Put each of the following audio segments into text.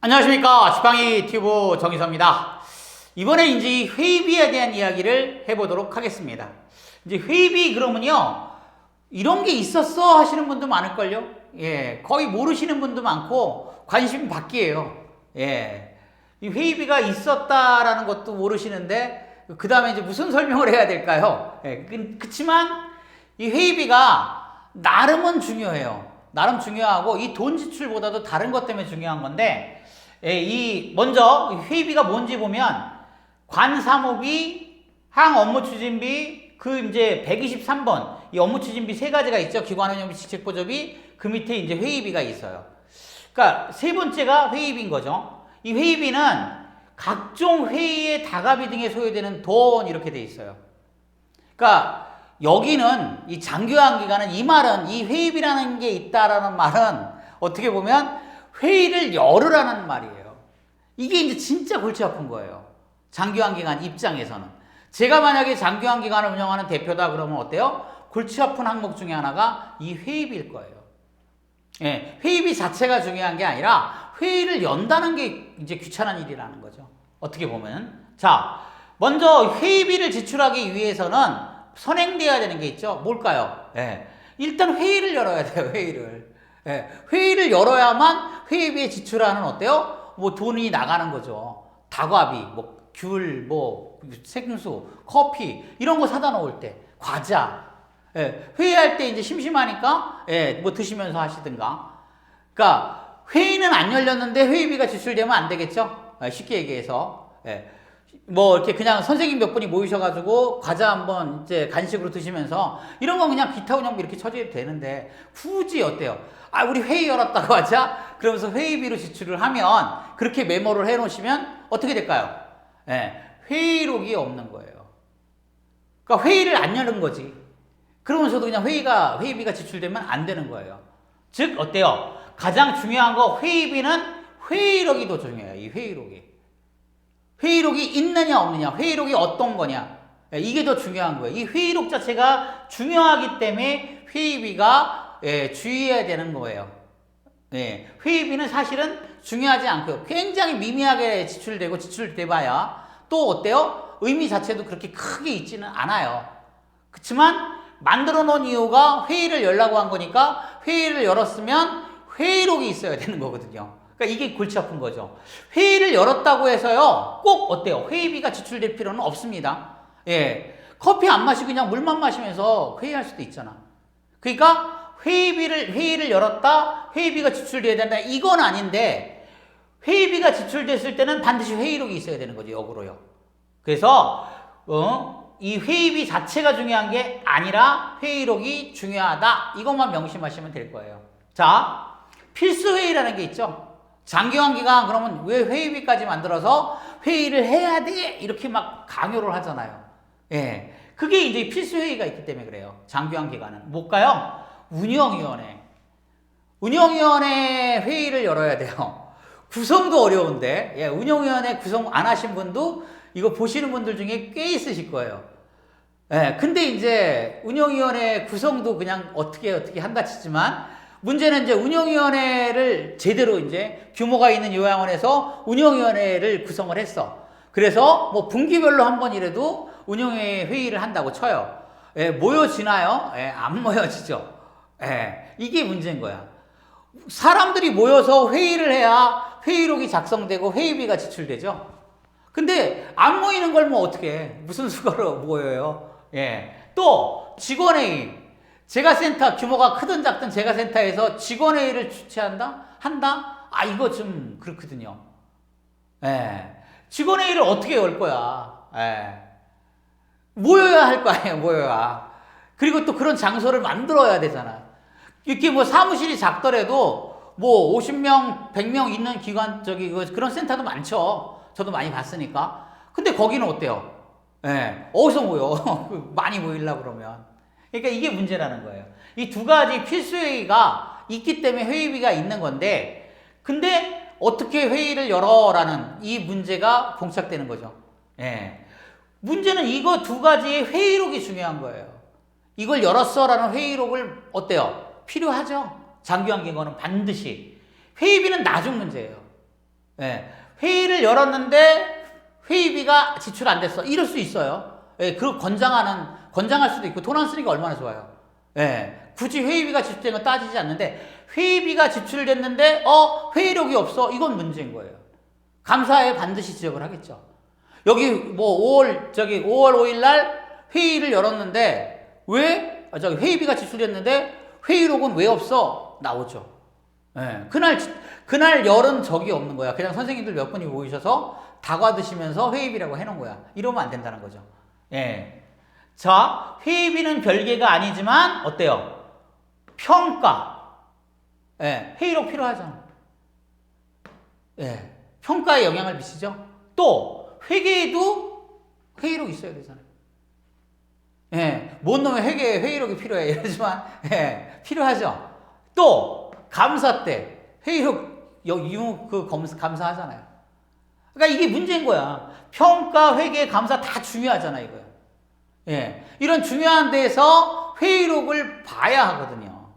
안녕하십니까. 지팡이 튜브 정의서입니다. 이번에 이제 이 회의비에 대한 이야기를 해보도록 하겠습니다. 이제 회의비 그러면요, 이런 게 있었어 하시는 분도 많을걸요. 예, 거의 모르시는 분도 많고 관심 밖이에요. 예, 이 회의비가 있었다라는 것도 모르시는데 그 다음에 이제 무슨 설명을 해야 될까요? 예, 그치만 이 회의비가 나름은 중요해요. 나름 중요하고 이 돈 지출보다도 다른 것 때문에 중요한 건데, 이 먼저 회의비가 뭔지 보면 관사무비, 항업무추진비, 그 이제 123번 이 업무추진비 세 가지가 있죠. 기관운영비, 직책보조비, 그 밑에 이제 회의비가 있어요. 그러니까 세 번째가 회의비인 거죠. 이 회의비는 각종 회의의 다가비 등에 소요되는 돈 이렇게 돼 있어요. 그러니까 여기는 이 장기화한 기간은 이 말은 이 회의비라는 게 있다라는 말은 어떻게 보면 회의를 열으라는 말이에요. 이게 이제 진짜 골치 아픈 거예요. 장기화한 기간 입장에서는. 제가 만약에 장기화한 기간을 운영하는 대표다 그러면 어때요? 골치 아픈 항목 중에 하나가 이 회의비일 거예요. 예, 회의비 자체가 중요한 게 아니라 회의를 연다는 게 이제 귀찮은 일이라는 거죠. 어떻게 보면. 자, 먼저 회의비를 지출하기 위해서는 선행돼야 되는 게 있죠. 뭘까요? 예, 일단 회의를 열어야 돼요. 회의를. 예, 회의를 열어야만 회의비에 지출하는 어때요? 뭐 돈이 나가는 거죠. 다과비, 뭐 귤, 뭐 생수, 커피 이런 거 사다 놓을 때, 과자. 예, 회의할 때 이제 심심하니까 예, 뭐 드시면서 하시든가. 그러니까 회의는 안 열렸는데 회의비가 지출되면 안 되겠죠. 예, 쉽게 얘기해서. 예. 뭐 이렇게 그냥 선생님 몇 분이 모이셔가지고 과자 한번 이제 간식으로 드시면서 이런 건 그냥 기타 운영비 이렇게 처리해도 되는데 굳이 어때요? 아, 우리 회의 열었다고 하자? 그러면서 회의비로 지출을 하면 그렇게 메모를 해놓으시면 어떻게 될까요? 예, 회의록이 없는 거예요. 그러니까 회의를 안 여는 거지. 그러면서도 그냥 회의비가 지출되면 안 되는 거예요. 즉 어때요? 가장 중요한 거 회의비는 회의록이 더 중요해요. 이 회의록이. 회의록이 있느냐 없느냐, 회의록이 어떤 거냐, 이게 더 중요한 거예요. 이 회의록 자체가 중요하기 때문에 회의비가 주의해야 되는 거예요. 회의비는 사실은 중요하지 않고요. 굉장히 미미하게 지출되고 지출돼봐야 또 어때요? 의미 자체도 그렇게 크게 있지는 않아요. 그렇지만 만들어 놓은 이유가 회의를 열라고 한 거니까 회의를 열었으면 회의록이 있어야 되는 거거든요. 그러니까 이게 골치 아픈 거죠. 회의를 열었다고 해서요, 꼭 어때요? 회의비가 지출될 필요는 없습니다. 예. 커피 안 마시고 그냥 물만 마시면서 회의할 수도 있잖아. 그러니까 회의를 열었다, 회의비가 지출돼야 된다, 이건 아닌데, 회의비가 지출됐을 때는 반드시 회의록이 있어야 되는 거죠, 역으로요. 그래서, 이 회의비 자체가 중요한 게 아니라 회의록이 중요하다. 이것만 명심하시면 될 거예요. 자, 필수 회의라는 게 있죠. 장기화한 기간 그러면 왜 회의비까지 만들어서 회의를 해야 돼? 이렇게 막 강요를 하잖아요. 예. 그게 이제 필수 회의가 있기 때문에 그래요. 장기화한 기간은. 뭘까요? 운영위원회. 운영위원회 회의를 열어야 돼요. 구성도 어려운데, 예, 운영위원회 구성 안 하신 분도 이거 보시는 분들 중에 꽤 있으실 거예요. 예, 근데 이제 운영위원회 구성도 그냥 어떻게 한다 치지만 문제는 이제 운영위원회를 제대로 이제 규모가 있는 요양원에서 운영위원회를 구성을 했어. 그래서 뭐 분기별로 한 번이라도 운영회 회의를 한다고 쳐요. 예, 모여지나요? 예, 안 모여지죠. 예, 이게 문제인 거야. 사람들이 모여서 회의를 해야 회의록이 작성되고 회의비가 지출되죠. 근데 안 모이는 걸 뭐 어떻게 해? 무슨 수고로 모여요? 예. 또 직원회의. 재가센터 규모가 크든 작든 재가센터에서 직원회의를 주최한다? 한다? 아, 이거 좀 그렇거든요. 예. 직원회의를 어떻게 열 거야? 예. 모여야 할 거 아니에요, 모여야. 그리고 또 그런 장소를 만들어야 되잖아. 이렇게 뭐 사무실이 작더라도 뭐 50명, 100명 있는 기관, 그런 센터도 많죠. 저도 많이 봤으니까. 근데 거기는 어때요? 예. 어디서 모여? 많이 모이려고 그러면. 그러니까 이게 문제라는 거예요. 이 두 가지 필수 회의가 있기 때문에 회의비가 있는 건데, 근데 어떻게 회의를 열어라는 이 문제가 봉착되는 거죠. 예. 문제는 이거 두 가지의 회의록이 중요한 거예요. 이걸 열었어라는 회의록을 어때요? 필요하죠. 장기화한 기간은 반드시. 회의비는 나중 문제예요. 예, 회의를 열었는데 회의비가 지출 안 됐어. 이럴 수 있어요. 예, 그 권장할 수도 있고 돈 안 쓰니까 얼마나 좋아요. 예, 굳이 회의비가 지출된 건 따지지 않는데 회의비가 지출됐는데 회의록이 없어. 이건 문제인 거예요. 감사에 반드시 지적을 하겠죠. 여기 뭐 5월 5일 날 회의를 열었는데 왜 회의비가 지출됐는데 회의록은 왜 없어? 나오죠. 예, 그날 열은 적이 없는 거야. 그냥 선생님들 몇 분이 모이셔서 다과 드시면서 회의비라고 해놓은 거야. 이러면 안 된다는 거죠. 예. 자, 회의비는 별개가 아니지만 어때요? 평가. 예, 회의록 필요하잖아. 예, 평가에 영향을 미치죠. 또 회계에도 회의록 있어야 되잖아요. 예, 뭔 놈의 회의록이 필요해 이러지만 예, 필요하죠. 또 감사 때 회의록 감사하잖아요. 그러니까 이게 문제인 거야. 평가, 회계, 감사 다 중요하잖아 이거야. 예, 이런 중요한 데서 회의록을 봐야 하거든요.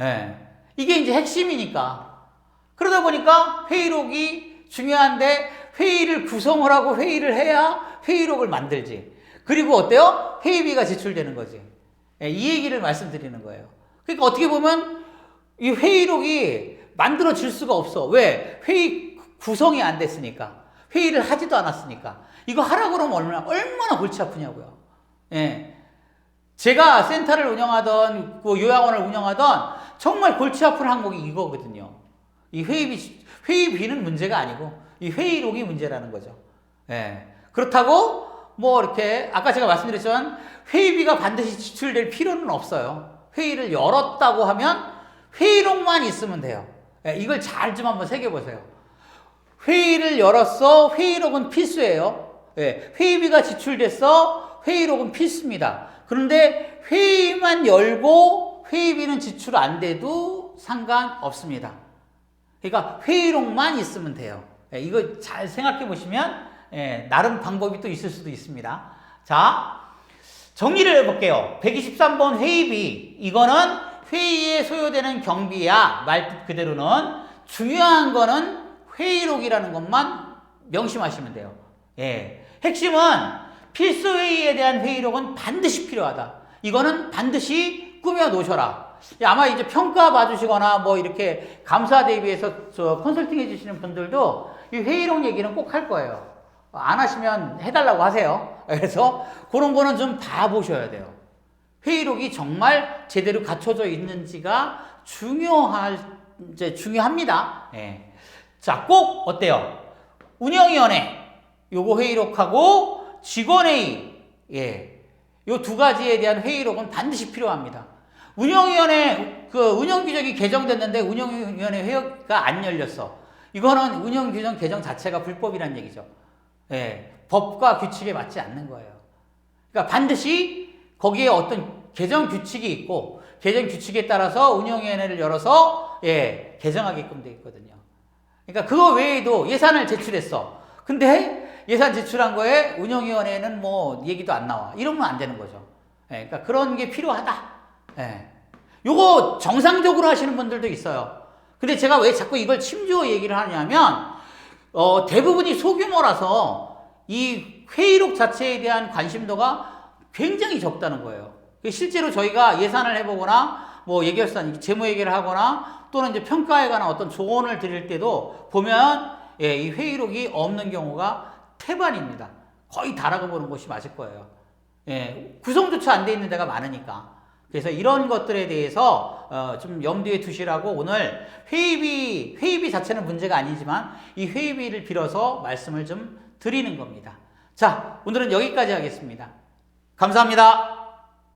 예, 이게 이제 핵심이니까. 그러다 보니까 회의록이 중요한데 회의를 구성을 하고 회의를 해야 회의록을 만들지. 그리고 어때요? 회의비가 지출되는 거지. 예, 이 얘기를 말씀드리는 거예요. 그러니까 어떻게 보면 이 회의록이 만들어질 수가 없어. 왜? 회의 구성이 안 됐으니까. 회의를 하지도 않았으니까. 이거 하라고 그러면 얼마나 골치 아프냐고요. 예. 제가 센터를 운영하던, 요양원을 운영하던 정말 골치 아픈 항목이 이거거든요. 이 회의비는 문제가 아니고 이 회의록이 문제라는 거죠. 예. 그렇다고 뭐 이렇게 아까 제가 말씀드렸지만 회의비가 반드시 지출될 필요는 없어요. 회의를 열었다고 하면 회의록만 있으면 돼요. 예, 이걸 잘 좀 한번 새겨보세요. 회의를 열었어. 회의록은 필수예요. 예, 회의비가 지출됐어. 회의록은 필수입니다. 그런데 회의만 열고 회의비는 지출 안 돼도 상관없습니다. 그러니까 회의록만 있으면 돼요. 예, 이거 잘 생각해 보시면 예, 나름 방법이 또 있을 수도 있습니다. 자, 정리를 해볼게요. 123번 회의비. 이거는 회의에 소요되는 경비야. 말뜻 그대로는. 중요한 거는 회의록이라는 것만 명심하시면 돼요. 예. 핵심은 필수 회의에 대한 회의록은 반드시 필요하다. 이거는 반드시 꾸며 놓으셔라. 아마 이제 평가 봐주시거나 뭐 이렇게 감사 대비해서 컨설팅 해주시는 분들도 이 회의록 얘기는 꼭 할 거예요. 안 하시면 해달라고 하세요. 그래서 그런 거는 좀 봐보셔야 돼요. 회의록이 정말 제대로 갖춰져 있는지가 중요합니다. 예. 자, 꼭 어때요? 운영위원회 요거 회의록하고 직원회의, 예, 요 두 가지에 대한 회의록은 반드시 필요합니다. 운영위원회 운영규정이 개정됐는데 운영위원회 회의가 안 열렸어. 이거는 운영규정 개정 자체가 불법이라는 얘기죠. 예, 법과 규칙에 맞지 않는 거예요. 그러니까 반드시 거기에 어떤 개정 규칙이 있고 개정 규칙에 따라서 운영위원회를 열어서 예, 개정하게끔 되어 있거든요. 그러니까 그거 외에도 예산을 제출했어. 근데 예산 제출한 거에 운영위원회는 뭐 얘기도 안 나와. 이러면 안 되는 거죠. 예, 그러니까 그런 게 필요하다. 예. 요거 정상적으로 하시는 분들도 있어요. 근데 제가 왜 자꾸 이걸 침주어 얘기를 하냐면 대부분이 소규모라서 이 회의록 자체에 대한 관심도가 굉장히 적다는 거예요. 실제로 저희가 예산을 해보거나 뭐 예결산 재무 얘기를 하거나 또는 이제 평가에 관한 어떤 조언을 드릴 때도 보면 예, 이 회의록이 없는 경우가 태반입니다. 거의 다라고 보는 것이 맞을 거예요. 예, 구성조차 안 돼 있는 데가 많으니까. 그래서 이런 것들에 대해서 좀 염두에 두시라고 오늘 회의비 자체는 문제가 아니지만 이 회의비를 빌어서 말씀을 좀 드리는 겁니다. 자, 오늘은 여기까지 하겠습니다. 감사합니다.